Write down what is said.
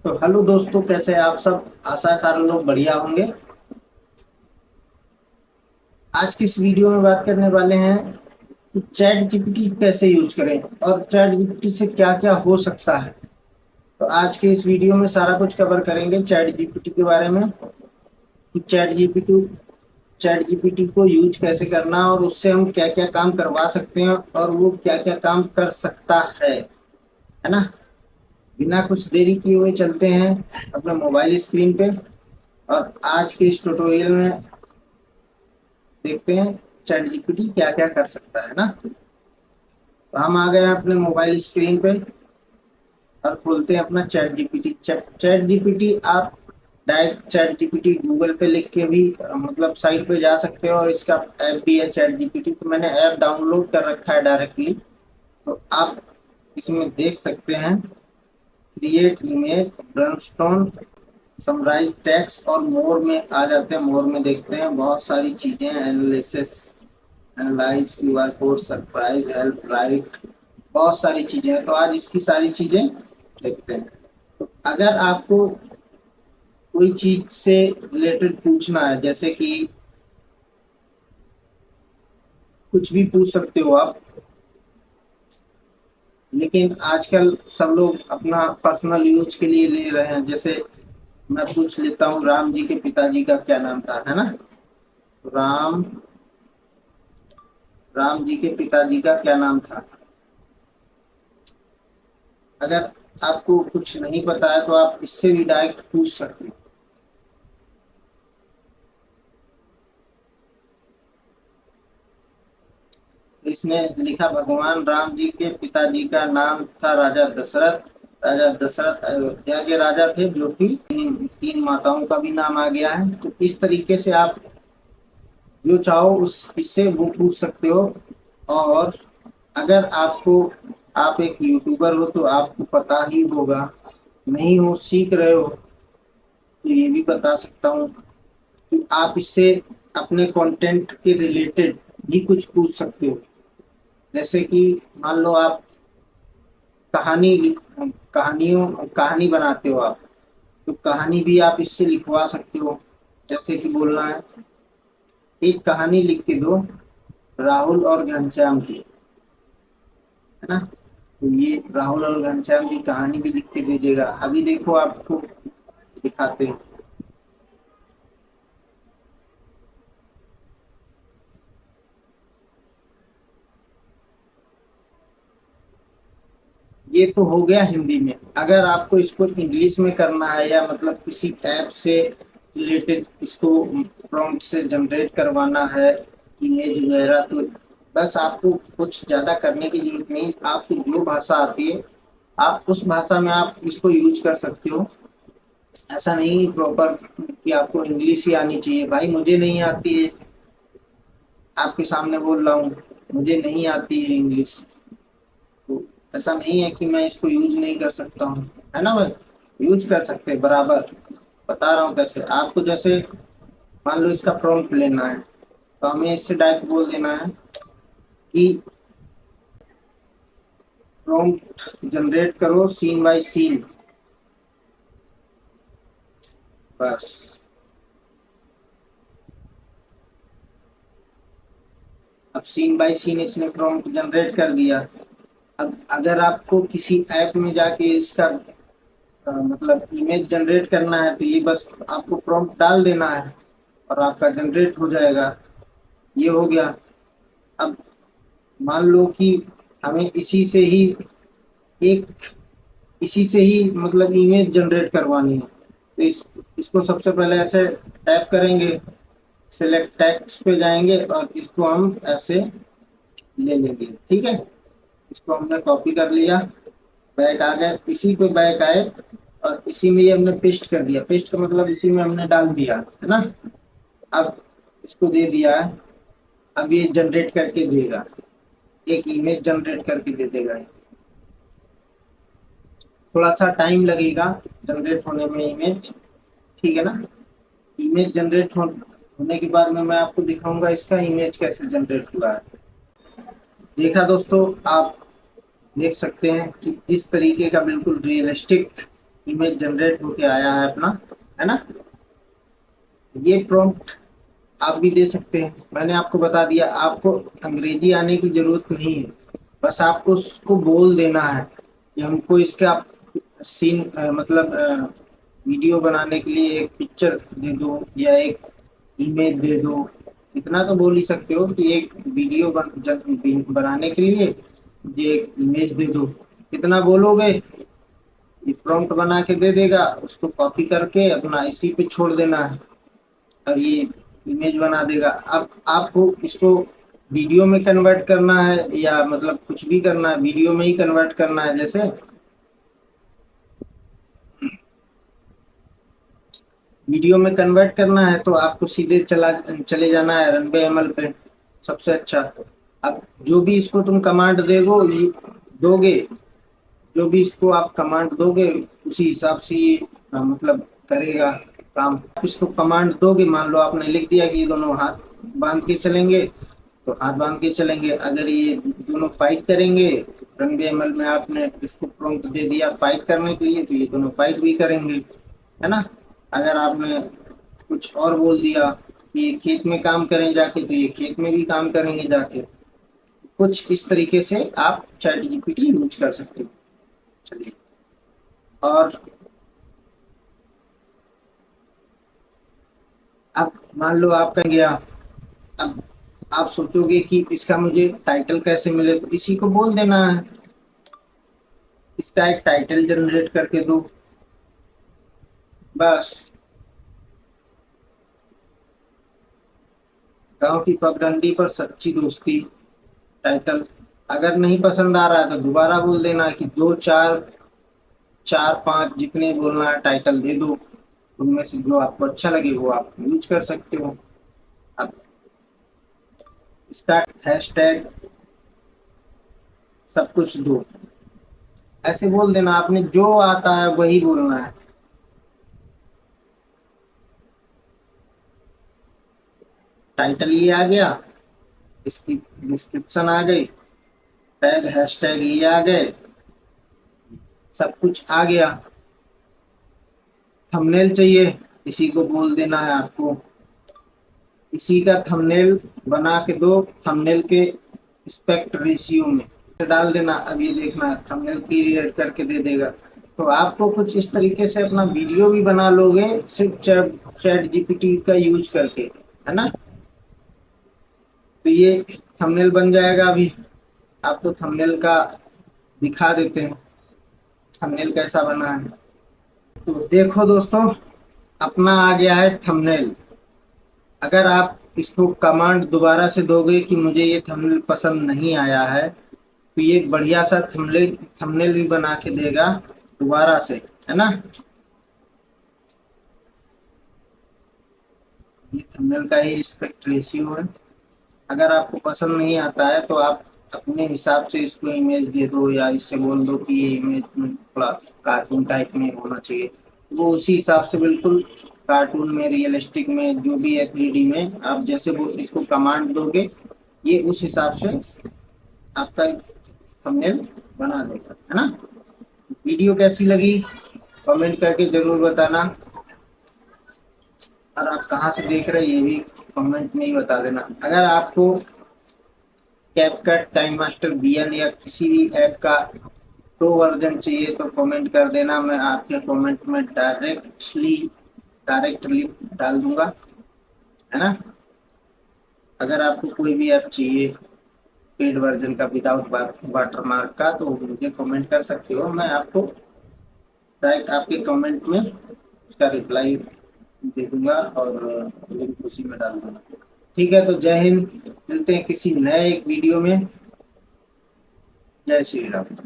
तो हेलो दोस्तों, कैसे हैं आप सब। आशा है सारे लोग बढ़िया होंगे। आज की इस वीडियो में बात करने वाले हैं कि चैट जीपीटी कैसे यूज करें और चैट जीपीटी से क्या क्या हो सकता है। तो आज के इस वीडियो में सारा कुछ कवर करेंगे चैट जीपीटी के बारे में कि चैट जीपीटी को यूज कैसे करना और उससे हम क्या क्या काम करवा सकते हैं और वो क्या क्या काम कर सकता है ना। बिना कुछ देरी किए हुए चलते हैं अपने मोबाइल स्क्रीन पे और आज के इस ट्यूटोरियल में देखते हैं चैट जीपीटी क्या क्या कर सकता है ना। तो हम आ गए हैं अपने मोबाइल स्क्रीन पे और खोलते हैं अपना चैट जीपीटी। चैट जीपीटी आप डायरेक्ट चैट जीपीटी गूगल पे लिख के भी मतलब साइट पे जा सकते हो और इसका ऐप भी है चैट जीपीटी। तो मैंने ऐप डाउनलोड कर रखा है डायरेक्टली, तो आप इसमें देख सकते हैं create image, brainstorm, summarise text और मोर में आ जाते हैं। मोर में देखते हैं बहुत सारी चीजें, analysis, analyse, QR code, surprise, help, right, बहुत सारी चीजें हैं। तो आज इसकी सारी चीजें देखते हैं। तो अगर आपको कोई चीज से रिलेटेड पूछना है, जैसे कि कुछ भी पूछ सकते हो आप, लेकिन आजकल सब लोग अपना पर्सनल यूज के लिए ले रहे हैं। जैसे मैं पूछ लेता हूँ राम जी के पिताजी का क्या नाम था, है ना। राम राम जी के पिताजी का क्या नाम था। अगर आपको कुछ नहीं पता है तो आप इससे भी डायरेक्ट पूछ सकते हो। इसने लिखा भगवान राम जी के पिताजी का नाम था राजा दशरथ। राजा दशरथ अयोध्या के राजा थे, जो कि तीन माताओं का भी नाम आ गया है। तो इस तरीके से आप जो चाहो उस इससे वो पूछ सकते हो। और अगर आप एक यूट्यूबर हो तो आपको पता ही होगा, नहीं हो सीख रहे हो तो ये भी बता सकता हूँ कि आप इससे अपने कंटेंट के रिलेटेड भी कुछ पूछ सकते हो। जैसे कि मान लो आप कहानी कहानी बनाते हो आप, तो कहानी भी आप इससे लिखवा सकते हो। जैसे कि बोलना है एक कहानी लिख के दो राहुल और घनश्याम की, है ना। तो ये राहुल और घनश्याम की कहानी भी लिख के दे देगा। अभी देखो आपको दिखाते हैं। ये तो हो गया हिंदी में। अगर आपको इसको इंग्लिश में करना है या मतलब किसी ऐप से रिलेटेड इसको प्रॉम्प्ट से जनरेट करवाना है इमेज वगैरह, तो बस आपको कुछ ज़्यादा करने की जरूरत नहीं। आपको जो भाषा आती है आप उस भाषा में आप इसको यूज कर सकते हो। ऐसा नहीं प्रॉपर कि आपको इंग्लिश ही आनी चाहिए। भाई मुझे नहीं आती है, आपके सामने बोल रहा हूँ, मुझे नहीं आती है इंग्लिश, तो ऐसा नहीं है कि मैं इसको यूज नहीं कर सकता हूँ, है ना भाई। यूज कर सकते हैं बराबर। बता रहा हूँ कैसे आपको। जैसे मान लो इसका प्रॉम्प्ट लेना है तो हमें इससे डायरेक्ट बोल देना है कि प्रॉम्प्ट जनरेट करो सीन बाय सीन, बस। अब सीन बाय सीन इसने प्रॉम्प्ट जनरेट कर दिया। अब अगर आपको किसी ऐप में जाके इसका मतलब इमेज जनरेट करना है तो ये बस आपको प्रॉम्प्ट डाल देना है और आपका जनरेट हो जाएगा। ये हो गया। अब मान लो कि हमें एक इसी से ही मतलब इमेज जनरेट करवानी है, तो इसको सबसे पहले ऐसे टाइप करेंगे, सिलेक्ट टेक्स्ट पे जाएंगे और इसको हम ऐसे ले लेंगे। ठीक है, इसको हमने कॉपी कर लिया, बैक आ गए, इसी पे बैक आए और इसी में ये हमने पेस्ट कर दिया। पेस्ट का मतलब इसी में हमने डाल दिया, है ना। अब इसको दे दिया है, अब ये जनरेट करके देगा, एक इमेज जनरेट करके दे देगा। थोड़ा सा टाइम लगेगा जनरेट होने में इमेज, ठीक है ना। इमेज होने के बाद में मैं आपको दिखाऊंगा इसका इमेज कैसे जनरेट हुआ है। देखा दोस्तों, आप देख सकते हैं कि इस तरीके का बिल्कुल रियलिस्टिक इमेज जनरेट होके आया है अपना, है ना। ये प्रॉम्प्ट आप भी दे सकते हैं। मैंने आपको बता दिया, आपको अंग्रेजी आने की जरूरत नहीं है, बस आपको उसको बोल देना है कि हमको इसका सीन मतलब वीडियो बनाने के लिए एक पिक्चर दे दो या एक इमेज दे दो। इतना तो बोल ही सकते हो कि एक वीडियो बनाने के लिए ये एक इमेज दे दो। कितना बोलोगे, ये प्रॉम्प्ट बना के दे देगा, उसको कॉपी करके अपना इसी पे छोड़ देना है और ये इमेज बना देगा। अब आपको इसको वीडियो में कन्वर्ट करना है या मतलब कुछ भी करना है, वीडियो में ही कन्वर्ट करना है। जैसे वीडियो में कन्वर्ट करना है तो आपको सीधे चले जाना है रनवे एमएल पे, सबसे अच्छा। अब जो भी इसको तुम कमांड दोगे, जो भी इसको आप कमांड दोगे उसी हिसाब से ये मतलब करेगा काम। आप इसको कमांड दोगे, मान लो आपने लिख दिया कि ये दोनों हाथ बांध के चलेंगे, तो हाथ बांध के चलेंगे। अगर ये दोनों फाइट करेंगे, रन एमएल में आपने इसको प्रॉम्प्ट दे दिया फाइट करने के लिए, तो ये दोनों फाइट भी करेंगे, है ना। अगर आपने कुछ और बोल दिया कि ये खेत में काम करें जाके, तो ये खेत में भी काम करेंगे जाके। कुछ इस तरीके से आप चैट जीपीटी यूज कर सकते हो। चलिए, और अब मान लो आपका गया, अब आप सोचोगे कि इसका मुझे टाइटल कैसे मिले, तो इसी को बोल देना है, इसका एक टाइटल जनरेट करके दो, बस। गांव की पगडंडी पर सच्ची दोस्ती, टाइटल। अगर नहीं पसंद आ रहा है तो दोबारा बोल देना कि दो चार चार पांच जितने बोलना है टाइटल दे दो, उनमें से जो आपको अच्छा लगे वो आप यूज कर सकते हो। अब इसका हैशटैग सब कुछ दो, ऐसे बोल देना, आपने जो आता है वही बोलना है। टाइटल ये आ गया, इसकी डिस्क्रिप्शन आ गई, टैग हैशटैग ये आ गए, सब कुछ आ गया। थंबनेल चाहिए, इसी को बोल देना है आपको, इसी का थंबनेल बना के दो, थंबनेल के एस्पेक्ट रेशियो में डाल देना। अब ये देखना थंबनेल क्रिएट करके दे देगा। तो आपको कुछ इस तरीके से अपना वीडियो भी बना लोगे सिर्फ चैट जीपीटी का यूज करके, है ना। तो ये थंबनेल बन जाएगा। अभी आपको थंबनेल का दिखा देते हैं, थंबनेल कैसा बना है। तो देखो दोस्तों, अपना आ गया है थंबनेल। अगर आप इसको कमांड दोबारा से दोगे कि मुझे ये थंबनेल पसंद नहीं आया है, तो ये बढ़िया सा थंबनेल थंबनेल भी बना के देगा दोबारा से, है ना। ये थंबनेल का ही रिस्पेक्ट रेशियो है। अगर आपको पसंद नहीं आता है तो आप अपने हिसाब से इसको इमेज दे दो या इससे बोल दो कि ये इमेज में थोड़ा कार्टून टाइप में होना चाहिए, वो उसी हिसाब से बिल्कुल कार्टून में, रियलिस्टिक में, जो भी है 3D में, आप जैसे वो इसको कमांड दोगे ये उस हिसाब से आपका थंबनेल बना देगा, है ना। वीडियो कैसी लगी कमेंट करके जरूर बताना, और आप कहाँ से देख रहे हैं ये भी कमेंट में ही बता देना। अगर आपको कैपकट, काइन मास्टर VN या किसी भी ऐप का प्रो वर्जन चाहिए तो कमेंट कर देना, मैं आपके कमेंट में डायरेक्टली डाल दूंगा, है ना। अगर आपको कोई भी ऐप चाहिए पेड वर्जन का विदाउट वाटरमार्क का, तो मुझे कमेंट कर सकते हो, मैं आपको डायरेक्ट आपके कमेंट में उसका रिप्लाई दे दूंगा और लिंक उसी में डाल दूंगा। ठीक है, तो जय हिंद, मिलते हैं किसी नए एक वीडियो में। जय श्री राम।